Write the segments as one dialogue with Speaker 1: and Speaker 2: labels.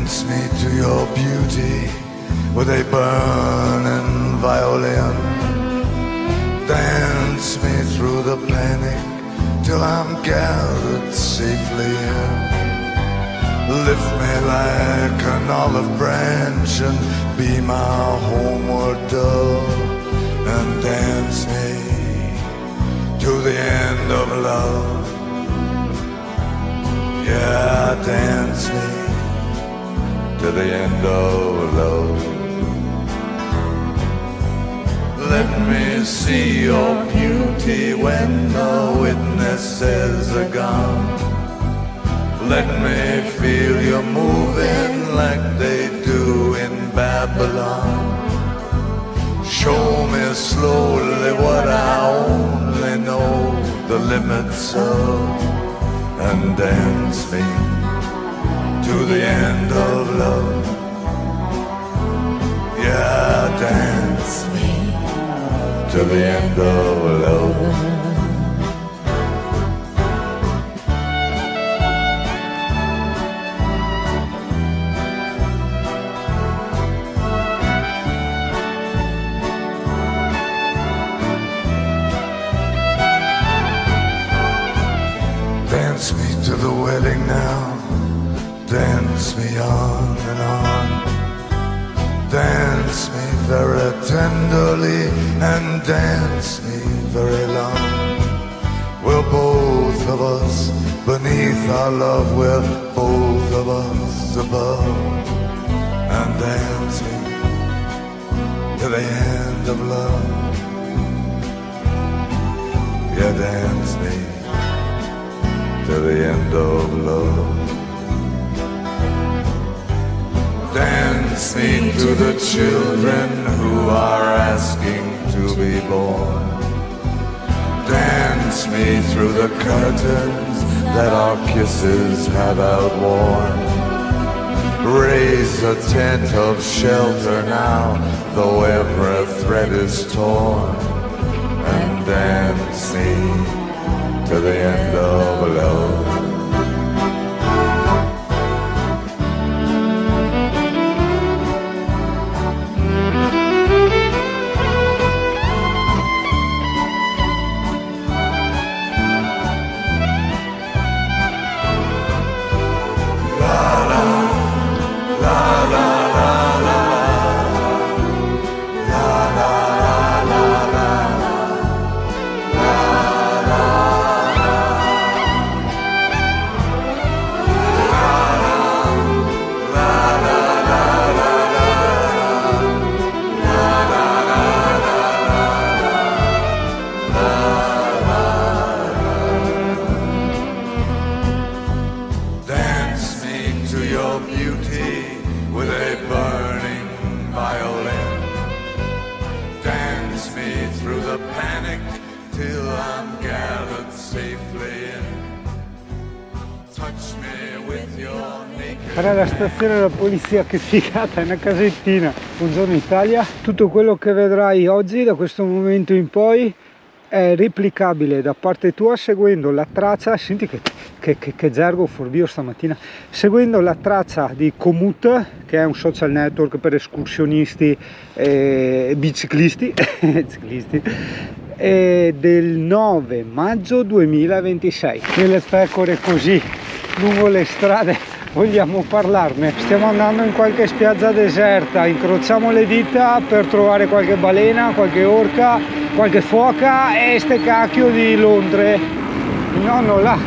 Speaker 1: Dance me to your beauty with a burning violin. Dance me through the panic till I'm gathered safely in. Lift me like an olive branch and be my homeward dove, and dance me to the end of love. Yeah, dance me to the end of love. Let me see your beauty when the witnesses are gone. Let me feel you moving like they do in Babylon. Show me slowly what I only know the limits of, and dance me to the end of love. Yeah, dance me to the end of love. Dance me to the wedding now. Dance me on and on. Dance me very tenderly and dance me very long. We're both of us beneath our love, we're both of us above, and dancing to the end of love. Yeah, dance me to the end of love. Dance me to the children who are asking to be born. Dance me through the curtains that our kisses have outworn. Raise a tent of shelter now, though every thread is torn, and dance me to the end of love.
Speaker 2: Era la stazione della polizia, che figata, è una casettina. Buongiorno Italia. Tutto quello che vedrai oggi da questo momento in poi è replicabile da parte tua seguendo la traccia, senti che gergo furbio stamattina, seguendo la traccia di Komoot, che è un social network per escursionisti e biciclisti, del 9 maggio 2026. Delle pecore così lungo le strade vogliamo parlarne. Stiamo andando in qualche spiaggia deserta, incrociamo le dita per trovare qualche balena, qualche orca, qualche foca e ste cacchio di Londre. Il nonno là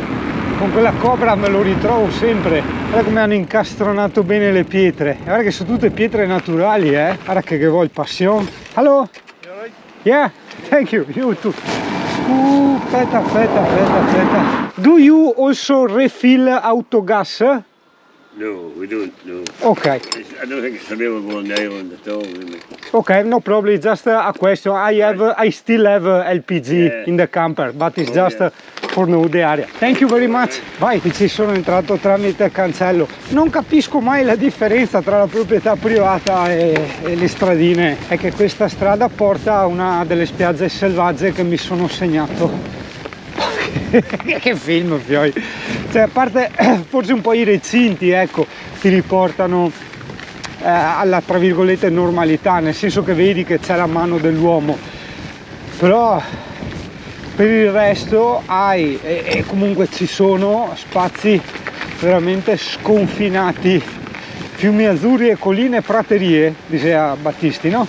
Speaker 2: con quella cobra me lo ritrovo sempre. Guarda come hanno incastronato bene le pietre, guarda che sono tutte pietre naturali, guarda che vuoi passion. Hello? Yeah, thank you, you too. Aspetta. Do you also refill autogas?
Speaker 3: No, we don't, no.
Speaker 2: Okay.
Speaker 3: I don't think it's available on the island at all, really.
Speaker 2: Okay, no problem. It's just a question. I still have LPG in the camper, but it's just for know the area. Thank you very much. Vai, ci sono entrato tramite cancello. Non capisco mai la differenza tra la proprietà privata e le stradine. È che questa strada porta a una delle spiagge selvagge che mi sono segnato. Che film poi, cioè, a parte forse un po' i recinti, ecco, ti riportano alla, tra virgolette, normalità, nel senso che vedi che c'è la mano dell'uomo, però per il resto hai, e comunque ci sono spazi veramente sconfinati, fiumi azzurri e colline e praterie, diceva Battisti, no?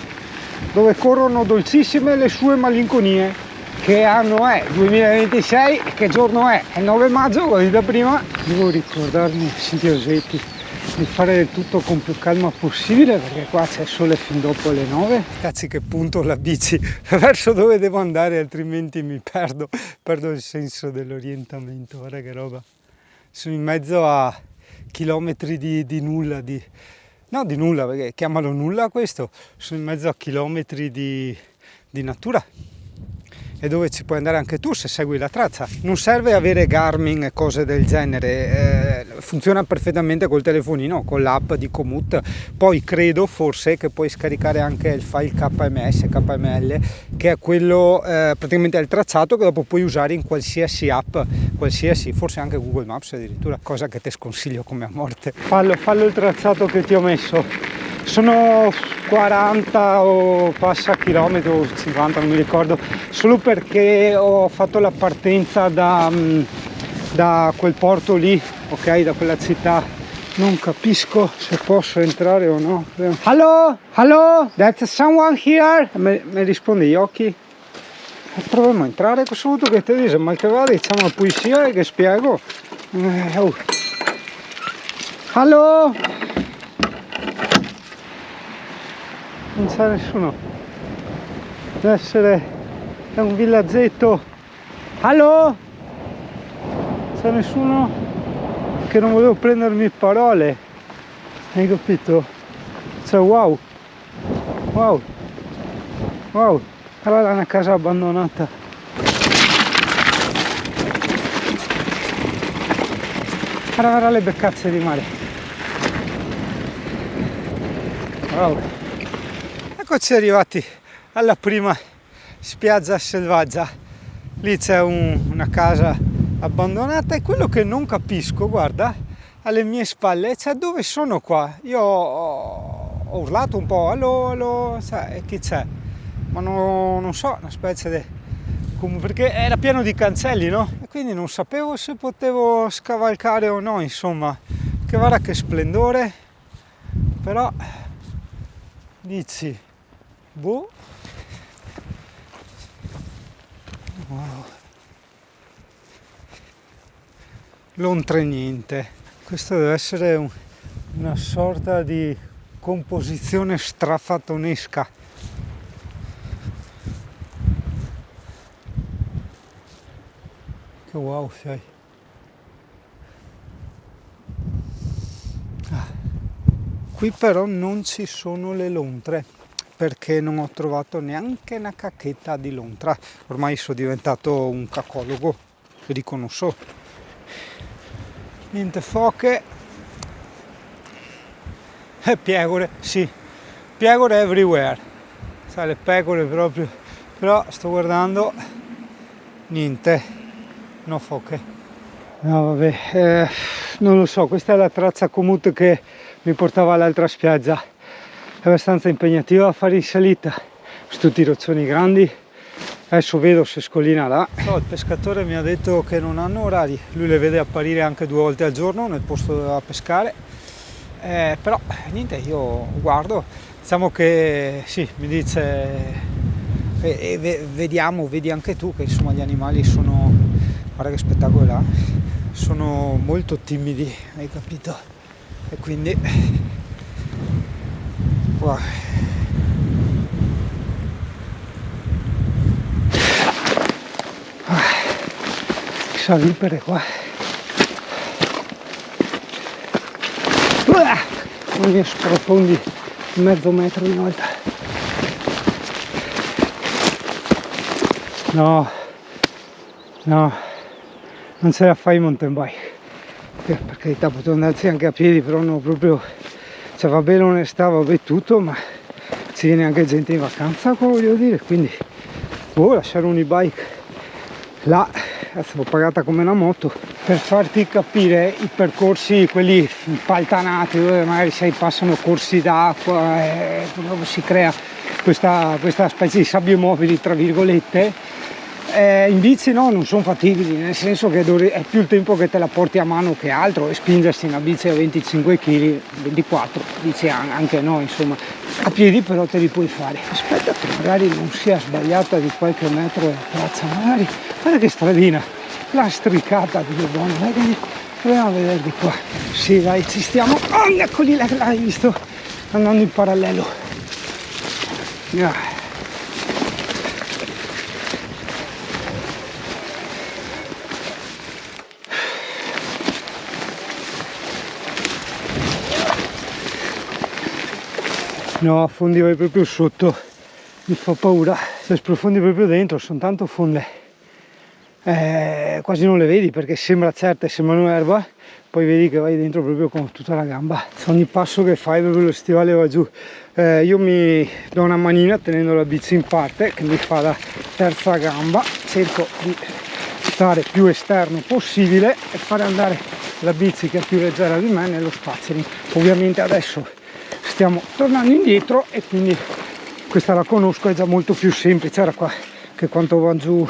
Speaker 2: Dove corrono dolcissime le sue malinconie. Che anno è? 2026, che giorno è? È il 9 maggio, come da prima. Devo ricordarmi, Osetti, di fare tutto con più calma possibile, perché qua c'è sole fin dopo le 9. Cazzi che punto la bici verso dove devo andare, altrimenti mi perdo il senso dell'orientamento. Guarda che roba. Sono in mezzo a chilometri di nulla, no, di nulla, perché chiamalo nulla questo. Sono in mezzo a chilometri di natura, e dove ci puoi andare anche tu se segui la traccia. Non serve avere Garmin e cose del genere, funziona perfettamente col telefonino, con l'app di Komoot. Poi credo forse che puoi scaricare anche il file KML, che è quello praticamente è il tracciato che dopo puoi usare in qualsiasi app, qualsiasi, forse anche Google Maps addirittura, cosa che ti sconsiglio come a morte. Fallo il tracciato che ti ho messo. Sono 40 o passa chilometri o 50, non mi ricordo, solo perché ho fatto la partenza da quel porto lì, ok, da quella città. Non capisco se posso entrare o no. Hello? Hello? That's someone here? Mi risponde gli occhi. Proviamo a entrare, cosa ho avuto che ti dice? Ma che va, diciamo la poesia e che spiego. Oh. Hello? Non c'è nessuno, deve essere un villaggetto. Allo? C'è nessuno? Che non volevo prendermi parole, hai capito? Cioè wow, allora è una casa abbandonata. Guarda le beccazze di mare. Wow. Eccoci arrivati alla prima spiaggia selvaggia. Lì c'è una casa abbandonata, e quello che non capisco, guarda, alle mie spalle, cioè dove sono qua? Io ho urlato un po', allo, sai, chi c'è? Ma non so, una specie di... perché era pieno di cancelli, no? E quindi non sapevo se potevo scavalcare o no, insomma. Che guarda che splendore, però dici... Boh. Wow. L'oltre niente. Questo deve essere una sorta di composizione strafatonesca. Che wow, fiai. Qui però non ci sono le lontre, perché non ho trovato neanche una cacchetta di lontra. Ormai sono diventato un cacologo, lo dico non so. Niente foche e pecore, sì, pecore everywhere, sai, le pecore proprio, però sto guardando, niente, no foche. No vabbè, non lo so, questa è la traccia Komoot che mi portava all'altra spiaggia. È abbastanza impegnativa a fare in salita, tutti i roccioni grandi. Adesso vedo se scollina là. Il pescatore mi ha detto che non hanno orari, lui le vede apparire anche 2 volte al giorno nel posto dove va a pescare, però niente, io guardo, diciamo che sì, mi dice vediamo, vedi anche tu che insomma gli animali sono, guarda che spettacolo là, sono molto timidi, hai capito? E quindi wow. Salipere qua, non mi sprofondi mezzo metro di volta. No, non ce la fai in mountain bike, per carità potevo andarci anche a piedi, però no, proprio, cioè va bene l'onestà, va bene tutto, ma ci viene anche gente in vacanza qua, voglio dire, quindi lasciare un e-bike là l'ho pagata come una moto. Per farti capire i percorsi, quelli impaltanati, dove magari sai, passano corsi d'acqua, dove si crea questa specie di sabbie mobili, tra virgolette, in bici no, non sono fattibili, nel senso che è più il tempo che te la porti a mano che altro, e spingersi una bici a 25 kg, 24, dice anche no, insomma. A piedi però te li puoi fare. Aspetta che magari non sia sbagliata di qualche metro la piazza, magari, guarda che stradina, lastricata, di buona, proviamo a vedere di qua. Sì, dai, ci stiamo. Oh, eccoli là, l'hai visto? Andando in parallelo. No, fondi vai proprio sotto, mi fa paura. Se sprofondi proprio dentro, sono tanto fonde, quasi non le vedi perché certe sembrano erba, poi vedi che vai dentro proprio con tutta la gamba. Ogni passo che fai proprio lo stivale va giù. Io mi do una manina tenendo la bici in parte, che mi fa da terza gamba, cerco di stare più esterno possibile e fare andare la bici, che è più leggera di me, nello spazio. Ovviamente adesso stiamo tornando indietro e quindi questa la conosco, è già molto più semplice. Era qua che quanto va giù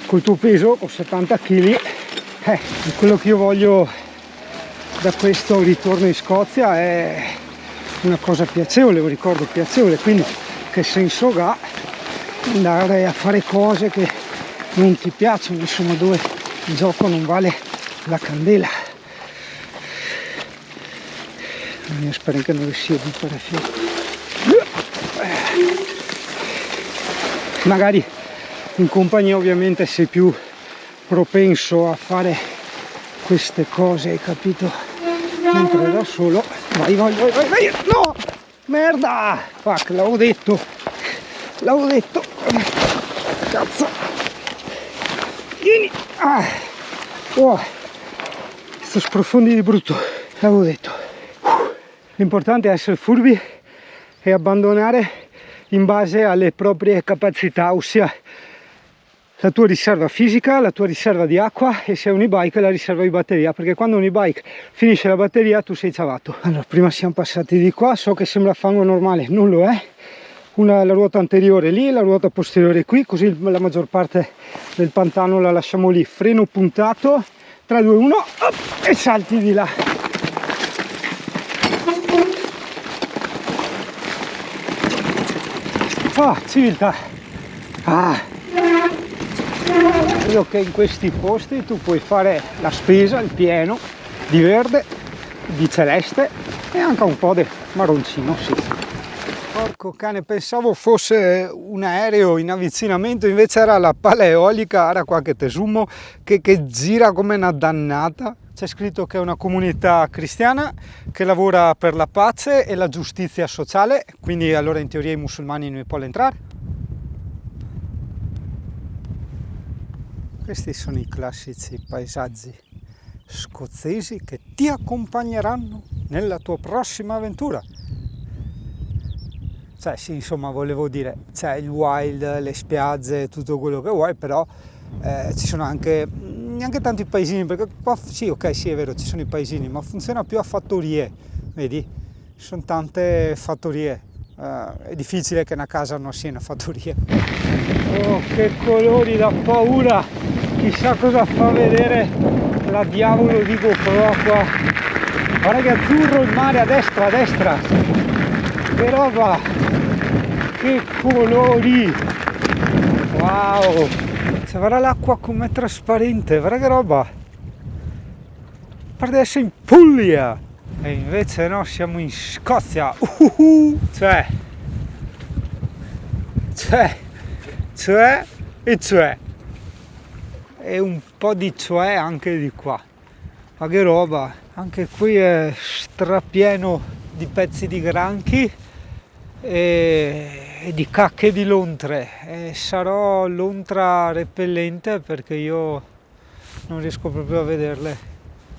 Speaker 2: col tuo peso, con 70 kg. Quello che io voglio da questo ritorno in Scozia è una cosa piacevole, un ricordo piacevole, quindi che senso ha andare a fare cose che non ti piacciono, insomma, dove il gioco non vale la candela. Io spero che non sia di per magari in compagnia ovviamente sei più propenso a fare queste cose, hai capito? Mentre da solo vai, no, merda, fuck, l'avevo detto, cazzo, vieni, sto sprofondi di brutto, l'avevo detto. L'importante è essere furbi e abbandonare in base alle proprie capacità, ossia la tua riserva fisica, la tua riserva di acqua, e se è un e-bike la riserva di batteria, perché quando un e-bike finisce la batteria tu sei ciavato. Allora, prima siamo passati di qua, so che sembra fango normale, non lo è. La ruota anteriore lì, la ruota posteriore qui, così la maggior parte del pantano la lasciamo lì. Freno puntato, 3, 2, 1, e salti di là. Civiltà. Credo che in questi posti tu puoi fare la spesa, il pieno di verde, di celeste e anche un po' di marroncino, sì. Porco cane, pensavo fosse un aereo in avvicinamento, invece era la pala eolica, era qua che te zoom, che gira come una dannata. C'è scritto che è una comunità cristiana che lavora per la pace e la giustizia sociale, quindi allora in teoria i musulmani non possono entrare. Questi sono i classici paesaggi scozzesi che ti accompagneranno nella tua prossima avventura. Cioè sì, insomma, volevo dire, c'è il wild, le spiagge, tutto quello che vuoi, però ci sono anche neanche tanti paesini, perché qua sì, ok, sì, è vero, ci sono i paesini, ma funziona più a fattorie, vedi? Ci sono tante fattorie, è difficile che una casa non sia una fattoria. Oh, che colori da paura! Chissà cosa fa vedere la diavolo di GoPro qua. Guarda che azzurro il mare, a destra, che roba, che colori, wow, cioè, guarda l'acqua com'è trasparente, guarda che roba, pare di essere in Puglia e invece no, siamo in Scozia. Cioè e un po' di cioè anche di qua, ma che roba, anche qui è strapieno di pezzi di granchi e di cacche di lontre, e sarò lontra repellente perché io non riesco proprio a vederle.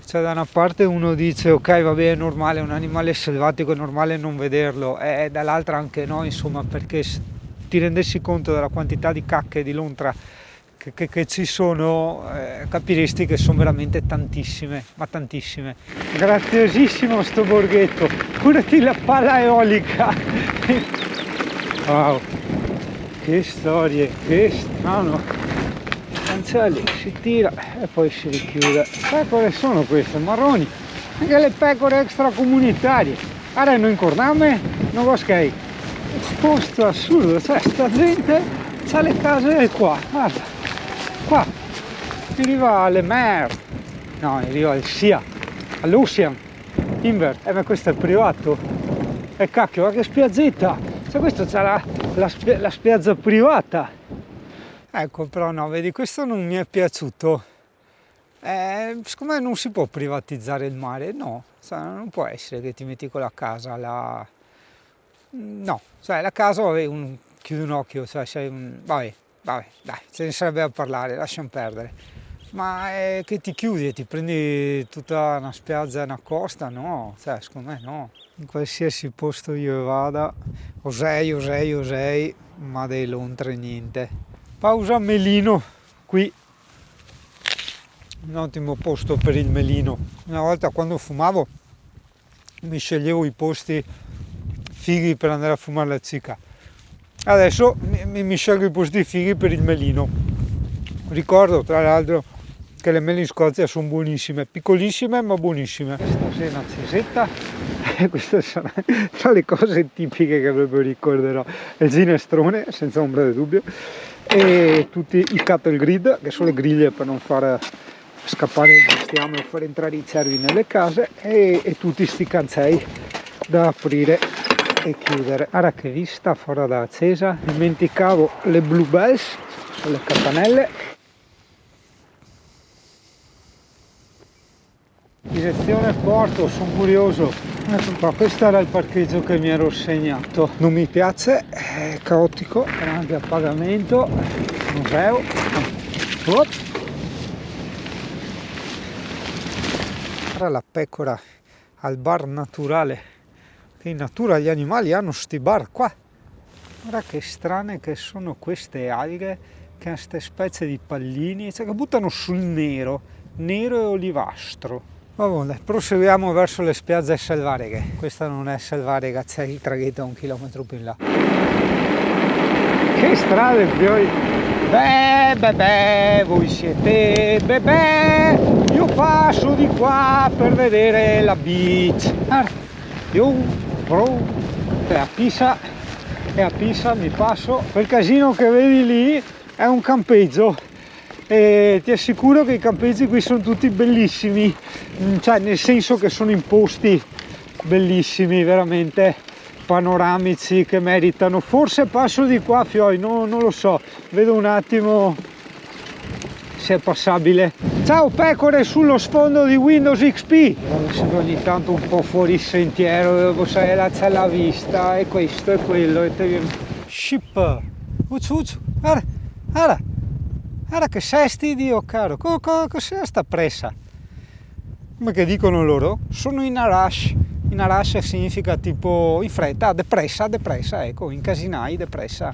Speaker 2: Cioè, da una parte uno dice ok, va bene, è normale, è un animale selvatico, è normale non vederlo, e dall'altra anche no, insomma, perché se ti rendessi conto della quantità di cacche di lontra che ci sono, capiresti che sono veramente tantissime, ma tantissime. Graziosissimo sto borghetto, curati la palla eolica. Wow, che storie, che strano. Cancelli, si tira e poi si richiude. Pecore sono queste, marroni, anche le pecore extracomunitarie. Ora non incorname, non lo schei. Posto assurdo, cioè sta gente c'ha le case qua, guarda, qua, arriva alle Mer, no, arriva al SIA, all'Ocean, Invert, ma questo è il privato, e cacchio, ma che spiazzetta, cioè questo c'ha la spiaggia privata, ecco, però no, vedi, questo non mi è piaciuto, secondo me non si può privatizzare il mare, no, cioè, non può essere che ti metti con la casa là. No, cioè la casa, vabbè, chiudi un occhio, cioè sei un... Vabbè, dai, ce ne sarebbe a parlare, lasciamo perdere. Ma che ti chiudi e ti prendi tutta una spiaggia e una costa? No, cioè secondo me no. In qualsiasi posto io vada, osei, ma dei lontre niente. Pausa melino, qui. Un ottimo posto per il melino. Una volta quando fumavo mi sceglievo i posti fighi per andare a fumare la cicca. Adesso mi scelgo i posti fighi per il melino. Ricordo tra l'altro che le mele in Scozia sono buonissime, piccolissime ma buonissime. Questa è una cesetta, queste sono tra le cose tipiche che proprio ricorderò. Il ginestrone, senza ombra di dubbio, e tutti i cattle grid, che sono le griglie per non far scappare il bestiame o far entrare i cervi nelle case, e tutti sti canzei da aprire e chiudere. Ora che vista fuori da accesa, dimenticavo le bluebells, sono le campanelle. Direzione porto, sono curioso. Ecco qua, questo era il parcheggio che mi ero segnato. Non mi piace, è caotico, anche a pagamento, museo. Ora la pecora al bar naturale. In natura gli animali hanno sti bar qua. Guarda che strane che sono queste alghe, che hanno queste specie di pallini, cioè che buttano sul nero e olivastro. Vabbè, proseguiamo verso le spiagge selvareghe. Questa non è selvarega, c'è il traghetto a 1 chilometro più in là. Che strade, fioi! Beh, voi siete bebè, io passo di qua per vedere la beach. Io e a Pisa mi passo. Quel casino che vedi lì è un campeggio e ti assicuro che i campeggi qui sono tutti bellissimi, cioè nel senso che sono in posti bellissimi, veramente panoramici, che meritano. Forse passo di qua, fioi, non lo so, vedo un attimo se è passabile. Ciao pecore sullo sfondo di Windows XP. Ogni tanto un po' fuori sentiero, dove sai, là c'è la vista, e questo e quello, e te viene... Ship! Ucciu, guarda che sesti, Dio caro, cos'è sta pressa? Come che dicono loro? Sono in a rush. In a rush significa tipo in fretta, depressa, ecco, incasinai, depressa.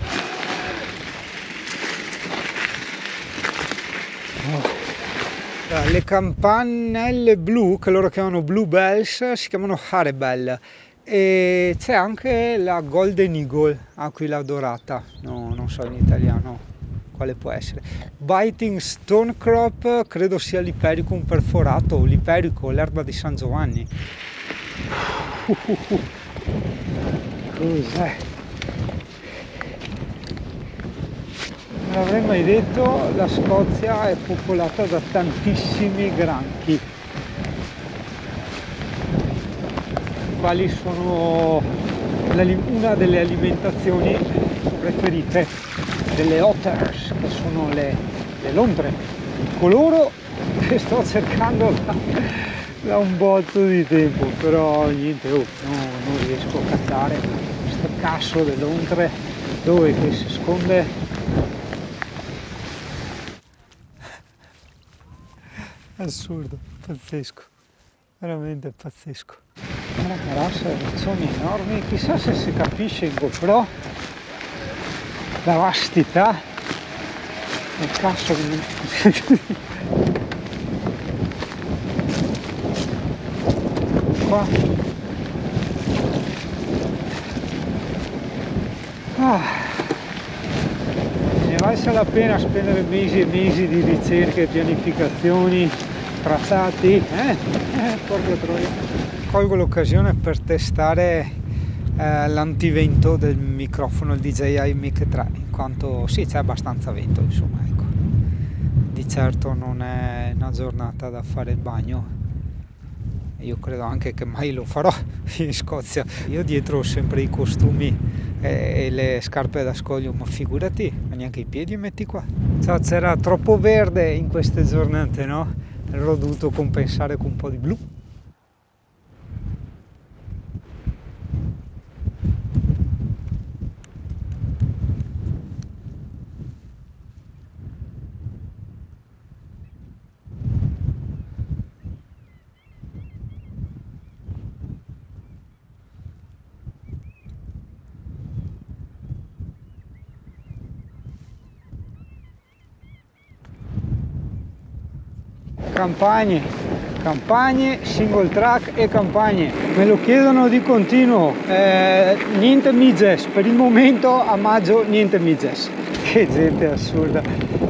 Speaker 2: Le campanelle blu, che loro chiamano bluebells, si chiamano harebell, e c'è anche la golden eagle, aquila dorata, no, non so in italiano quale può essere. Biting stonecrop, credo sia l'Ipericum perforato, o l'Iperico, l'erba di San Giovanni. Cos'è? Non avrei mai detto, la Scozia è popolata da tantissimi granchi, quali sono una delle alimentazioni preferite delle otters, che sono le lontre, coloro che sto cercando da un botto di tempo, però niente, non riesco a cattare questo cazzo di lontre, dove che si sconde. Assurdo, pazzesco, veramente pazzesco. Una carassa di riccioni enormi, chissà se si capisce in GoPro la vastità Che cazzo qua. Ne valsa la pena spendere mesi e mesi di ricerche, pianificazioni, tracciati, porca troia. Colgo l'occasione per testare l'antivento del microfono, il DJI Mic 3, in quanto sì, c'è abbastanza vento, insomma, ecco. Di certo non è una giornata da fare il bagno. Io credo anche che mai lo farò in Scozia. Io dietro ho sempre i costumi e le scarpe da scoglio, ma figurati, neanche i piedi metti qua. Cioè, c'era troppo verde in queste giornate, no? Allora ho dovuto compensare con un po' di blu. Campagne, single track e campagne. Me lo chiedono di continuo. Niente midges, per il momento a maggio niente midges. Che gente assurda.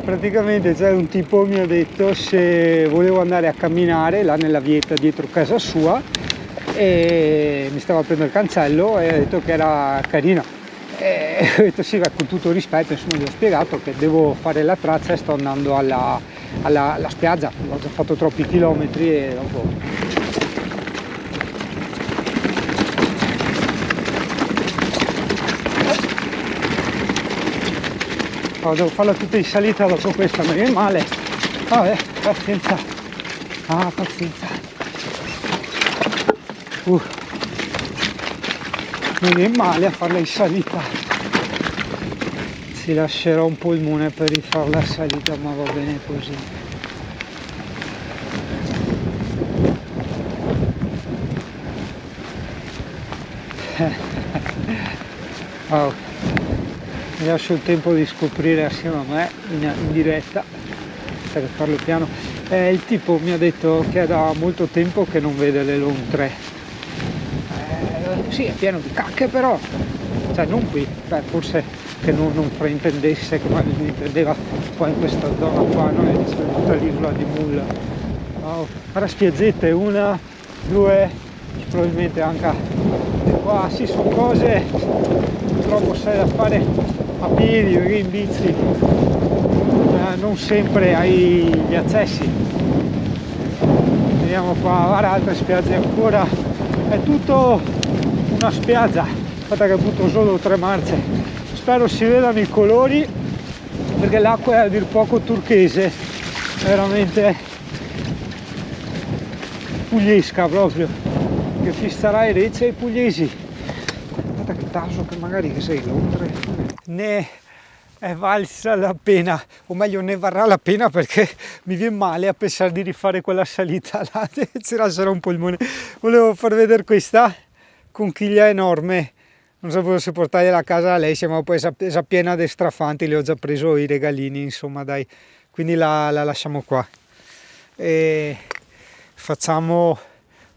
Speaker 2: Praticamente c'è un tipo mi ha detto se volevo andare a camminare là nella vietta dietro casa sua e mi stava aprendo il cancello e ha detto che era carina. E ho detto sì, con tutto il rispetto, insomma gli ho spiegato che devo fare la traccia e sto andando alla spiaggia, ho già fatto troppi chilometri e dopo devo farla tutta in salita dopo questa, mi viene male. Vabbè, pazienza. Pazienza. Mi viene male a farla in salita. Ci lascerò un polmone per rifare la salita, ma va bene così. Oh. Mi lascio il tempo di scoprire assieme a me in diretta, per farlo piano. Il tipo mi ha detto che è da molto tempo che non vede le Long 3. Sì, è pieno di cacche, però cioè non qui, forse che non fraintendesse, che magari mi intendeva qua in questa zona qua, no? E c'è tutta l'isola di Mull. Guarda spiaggette, 1, 2, probabilmente anche qua. Sì, sono cose purtroppo sai da fare a piedi o in bici, non sempre hai gli accessi. Vediamo qua, guarda altre spiagge ancora, è tutto una spiaggia fatta che butto solo 3 marce. Spero si vedano i colori perché l'acqua è a dir poco turchese, veramente pugliesca proprio, che fisterai Recce ai pugliesi. Guarda che taso che magari che sei Londra. Ne è valsa la pena, o meglio ne varrà la pena, perché mi viene male a pensare di rifare quella salita là, ci lascerà un polmone. Volevo far vedere questa conchiglia enorme, non sapevo se portargliela a casa a lei, ma poi è piena di strafanti, le ho già preso i regalini, insomma dai, quindi la lasciamo qua e facciamo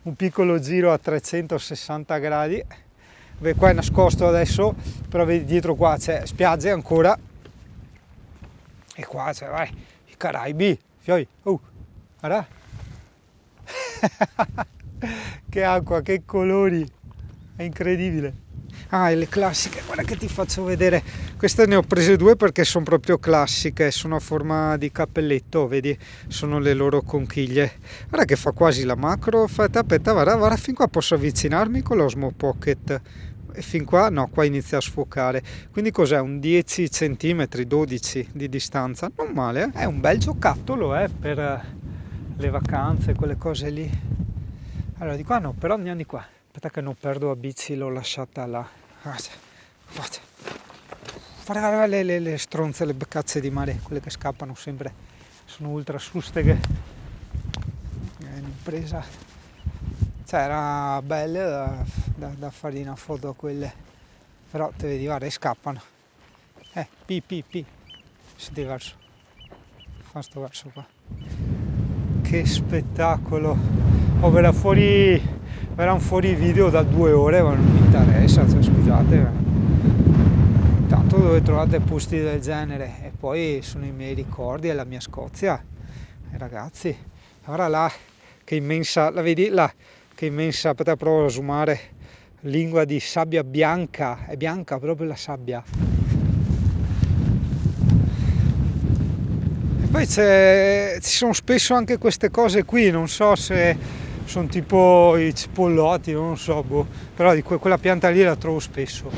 Speaker 2: un piccolo giro a 360 gradi. Beh, qua è nascosto adesso, però vedi dietro qua c'è spiagge ancora e qua c'è i Caraibi, fioi, guarda. Che acqua, che colori, è incredibile. E le classiche, guarda che ti faccio vedere, queste ne ho prese 2 perché sono proprio classiche, sono a forma di cappelletto, vedi, sono le loro conchiglie. Guarda che fa quasi la macro, aspetta, guarda, fin qua posso avvicinarmi con l'Osmo Pocket e fin qua no, qua inizia a sfocare, quindi cos'è, un 10 cm, 12 di distanza, non male, è un bel giocattolo per le vacanze, quelle cose lì. Allora di qua no, però andiamo di qua. Aspetta che non perdo la bici, l'ho lasciata là. Guarda le stronze, le beccazze di mare, quelle che scappano sempre, sono ultra sustaghe. Un'impresa, cioè era belle da fare una foto a quelle, però te vedi, guarda, scappano. Pi, senti verso. fa sto verso qua. Che spettacolo! Verrà un fuori video da 2 ore, ma non mi interessa, cioè, scusate. Intanto dove trovate posti del genere, e poi sono i miei ricordi e la mia Scozia. E ragazzi, ora là, che immensa, la vedi là? Che immensa, aspetta, provo a zoomare, lingua di sabbia bianca, è bianca proprio la sabbia. E poi ci sono spesso anche queste cose qui, non so se sono tipo i cipollotti, non so, boh, però di quella pianta lì la trovo spesso.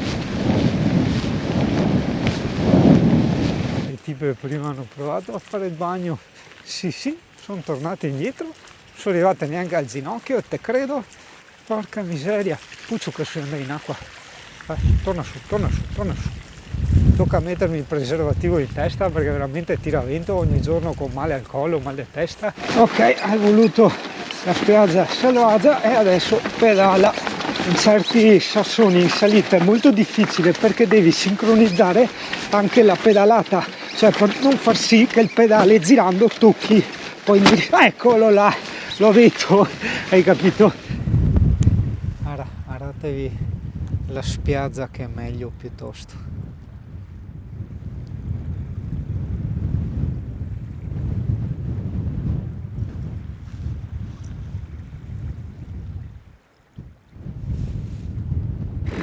Speaker 2: I tipi prima hanno provato a fare il bagno, sì, sono tornati indietro, sono arrivate neanche al ginocchio, te credo, porca miseria, puccio che sono andato in acqua, torna su, tocca mettermi il preservativo in testa perché veramente tira vento ogni giorno con male al collo, mal di testa. Ok, hai voluto la spiaggia selvaggia e adesso pedala. In certi sassoni in salita è molto difficile perché devi sincronizzare anche la pedalata, cioè per non far sì che il pedale girando tocchi poi eccolo là, l'ho detto, hai capito? Guardatevi la spiaggia che è meglio piuttosto.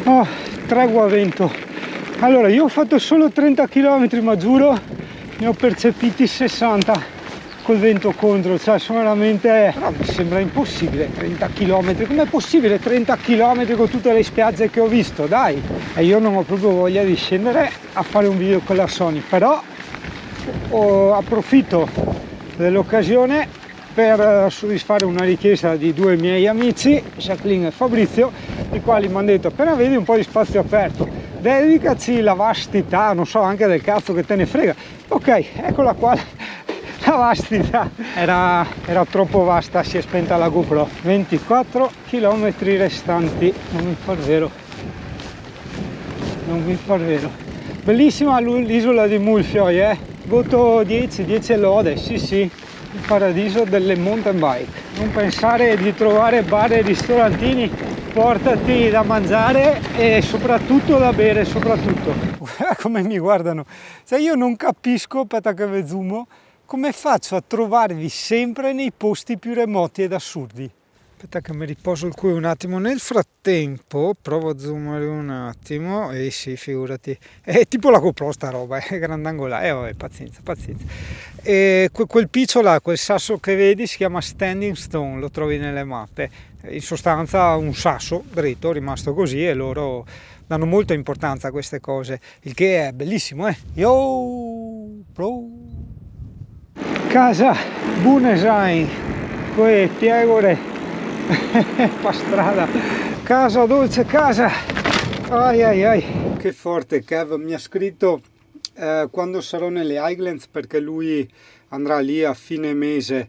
Speaker 2: Oh, tregua a vento. Allora, io ho fatto solo 30 km, ma giuro ne ho percepiti 60 col vento contro, cioè sono veramente, però mi sembra impossibile 30 km, com'è possibile 30 km con tutte le spiagge che ho visto, dai? E io non ho proprio voglia di scendere a fare un video con la Sony, però approfitto dell'occasione per soddisfare una richiesta di 2 miei amici, Jacqueline e Fabrizio, i quali mi hanno detto: appena vedi un po' di spazio aperto, dedicaci la vastità, non so, anche del cazzo che te ne frega. Ok, eccola qua, la vastità era troppo vasta, si è spenta la GoPro. 24 km restanti, non mi par vero, bellissima l'isola di Mulfioy, voto 10 lode, sì, il paradiso delle mountain bike. Non pensare di trovare bar e ristorantini, portati da mangiare e soprattutto da bere, soprattutto. Guarda come mi guardano, cioè io non capisco, aspetta che ve zoomo, come faccio a trovarvi sempre nei posti più remoti ed assurdi. Aspetta che mi riposo il culo un attimo, nel frattempo provo a zoomare un attimo, e sì, figurati, è tipo la GoPro sta roba, è grandangolare, vabbè, pazienza. E quel piccio là, quel sasso che vedi si chiama Standing Stone, lo trovi nelle mappe, in sostanza un sasso dritto rimasto così, e loro danno molta importanza a queste cose, il che è bellissimo, Yo, bro! Casa Bunesain, poi Piegore, pa strada, casa dolce, casa, ai. Che forte Kev, mi ha scritto quando sarò nelle Highlands, perché lui andrà lì a fine mese.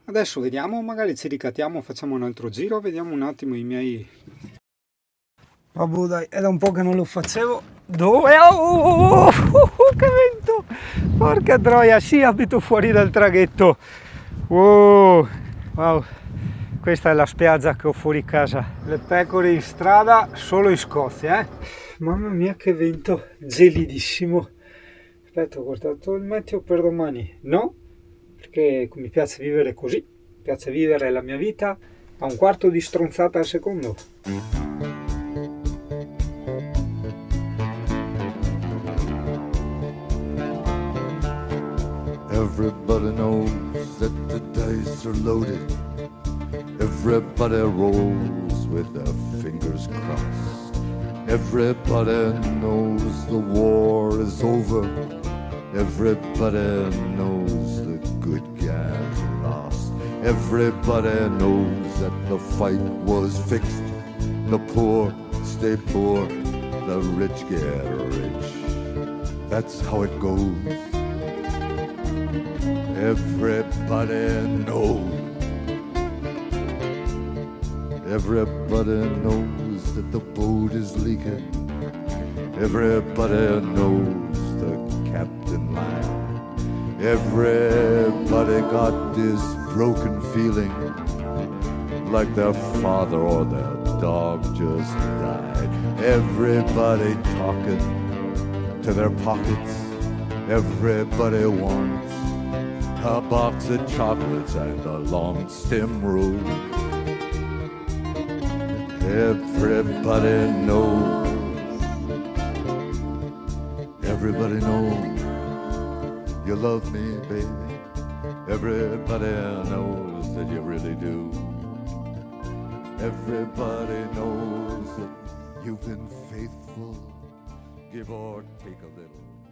Speaker 2: Adesso vediamo, magari ci ricattiamo, facciamo un altro giro, vediamo un attimo i miei... Vabbè dai, è da un po' che non lo facevo. Dove? Che vento! Porca troia, sì, abito fuori dal traghetto. Wow, questa è la spiaggia che ho fuori casa. Le pecore in strada solo in Scozia, Mamma mia che vento gelidissimo. Aspetta, ho guardato il meteo per domani. No, perché mi piace vivere così. Mi piace vivere la mia vita a un quarto di stronzata al secondo.
Speaker 1: Everybody knows that the dice are loaded. Everybody rolls with their fingers crossed. Everybody knows the war is over. Everybody knows the good guys lost. Everybody knows that the fight was fixed. The poor stay poor, the rich get rich. That's how it goes. Everybody knows. Everybody knows that the boat is leaking. Everybody knows the captain lied. Everybody got this broken feeling, like their father or their dog just died. Everybody talking to their pockets. Everybody wants a box of chocolates and a long stem rose. Everybody knows. Everybody knows you love me, baby. Everybody knows that you really do. Everybody knows that you've been faithful, give or take a little.